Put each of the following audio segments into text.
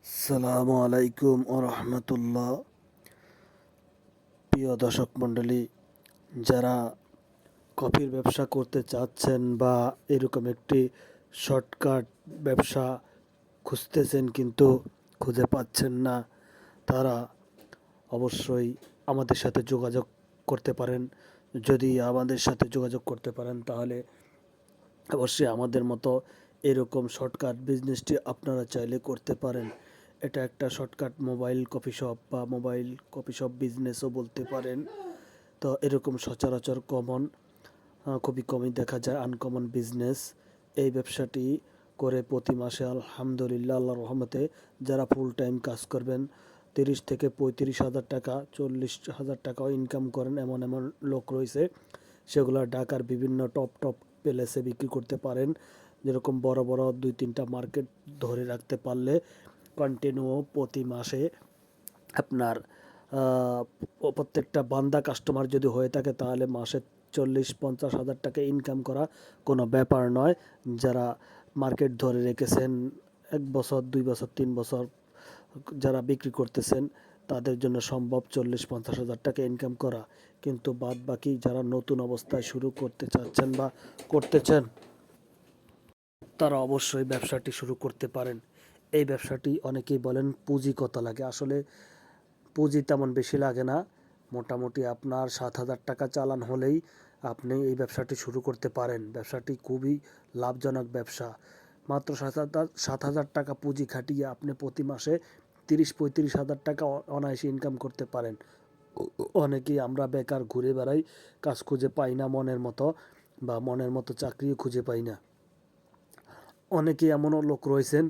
আসসালামু আলাইকুম ও রহমতুল্লাহ। প্রিয় দর্শক মণ্ডলী, যারা কফির ব্যবসা করতে চাচ্ছেন বা এরকম একটি শর্টকাট ব্যবসা খুঁজতেছেন কিন্তু খুঁজে পাচ্ছেন না, তারা অবশ্যই আমাদের সাথে যোগাযোগ করতে পারেন। যদি আমাদের সাথে যোগাযোগ করতে পারেন তাহলে অবশ্যই আমাদের মতো এরকম শর্টকাট বিজনেসটি আপনারা চাইলে করতে পারেন। এটা একটা শর্টকাট মোবাইল কফি শপ বা মোবাইল কফি শপ বিজনেসও বলতে পারেন। তো এরকম সচরাচর খুবই কমই দেখা যায় আনকমন বিজনেস। এই ব্যবসাটি করে প্রতি মাসে আলহামদুলিল্লাহ আল্লাহর রহমতে যারা ফুল টাইম কাজ করবেন 30 থেকে 35 হাজার টাকা, 40 হাজার টাকাও ইনকাম করেন এমন এমন লোক রয়েছে। সেগুলো ঢাকার বিভিন্ন টপ টপ প্লেসে বিক্রি করতে পারেন। যেরকম বড় বড় 2-3টা মার্কেট ধরে রাখতে পারলে কন্টিনিউ প্রতি মাসে আপনার প্রত্যেকটা বান্দা কাস্টমার যদি হয়ে থাকে তাহলে মাসে 40-50 হাজার টাকা ইনকাম করা কোনো ব্যাপার নয়। যারা মার্কেট ধরে রেখেছেন 1 বছর, 2 বছর, 3 বছর যারা বিক্রি করতেছেন তাদের জন্য সম্ভব 40-50 হাজার টাকা ইনকাম করা। কিন্তু বাদ বাকি যারা নতুন অবস্থায় শুরু করতে চাচ্ছেন বা করতে চান তারা অবশ্যই ব্যবসাটি শুরু করতে পারেন। এই ব্যবসাটি অনেকেই বলেন পুঁজি কত লাগে, আসলে পুঁজি তেমন বেশি লাগে না। মোটামুটি আপনার 7 হাজার টাকা চালান হলেই আপনি এই ব্যবসাটি শুরু করতে পারেন। ব্যবসাটি খুবই লাভজনক ব্যবসা। মাত্র 7 হাজার টাকা পুঁজি খাটিয়ে আপনি প্রতি মাসে 30-35 হাজার টাকা অনায়াসে ইনকাম করতে পারেন। অনেকেই আমরা বেকার ঘুরে বেড়াই, কাজ খুঁজে পাই না মনের মতো, বা মনের মতো চাকরিও খুঁজে পাই না। অনেকেই এমনও লোক রয়েছেন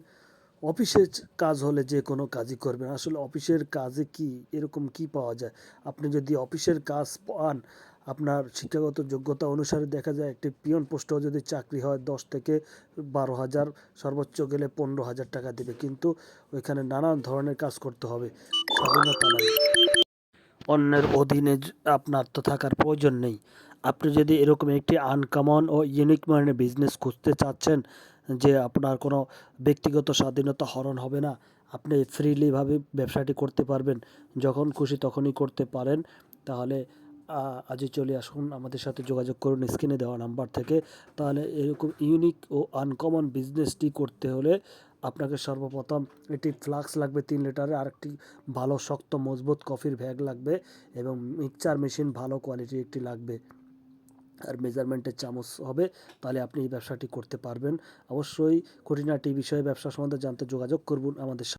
অফিসের কাজ হলে যে কোনো কাজই করবেন। আসলে অফিসের কাজে কি এরকম কি পাওয়া যায়? আপনি যদি অফিসের কাজ পান, আপনার শিক্ষাগত যোগ্যতা অনুসারে দেখা যায় একটি পিয়ন পোস্টেও যদি চাকরি হয় 10 থেকে 12 হাজার, সর্বোচ্চ গেলে 15 হাজার টাকা দেবে, কিন্তু ওইখানে নানান ধরনের কাজ করতে হবে, স্বাধীনতা নাই। অন্যের অধীনে আপনার তো থাকার প্রয়োজন নেই। আপনি যদি এরকম একটি আনকমন ও ইউনিক মানের বিজনেস খুঁজতে চাচ্ছেন, যে আপনার কোনো ব্যক্তিগত স্বাধীনতা হরণ হবে না, আপনি ফ্রিলিভাবে ব্যবসাটি করতে পারবেন, যখন খুশি তখনই করতে পারেন, তাহলে আজই চলে আসুন, আমাদের সাথে যোগাযোগ করুন স্ক্রিনে দেওয়া নাম্বার থেকে। তাহলে এরকম ইউনিক ও আনকমন বিজনেসটি করতে হলে আপনাকে সর্বপ্রথম একটি ফ্লাক্স লাগবে 3 লিটারের, আরেকটি ভালো শক্ত মজবুত কফির ব্যাগ লাগবে, এবং মিক্সচার মেশিন ভালো কোয়ালিটির একটি লাগবে, আর মেজারমেন্টের চামচ হবে। তাহলে আপনি এই ব্যবসাটি করতে পারবেন। অবশ্যই খুঁটিনাটি বিষয়ে ব্যবসা সম্বন্ধে জানতে যোগাযোগ করুন আমাদের সাথে।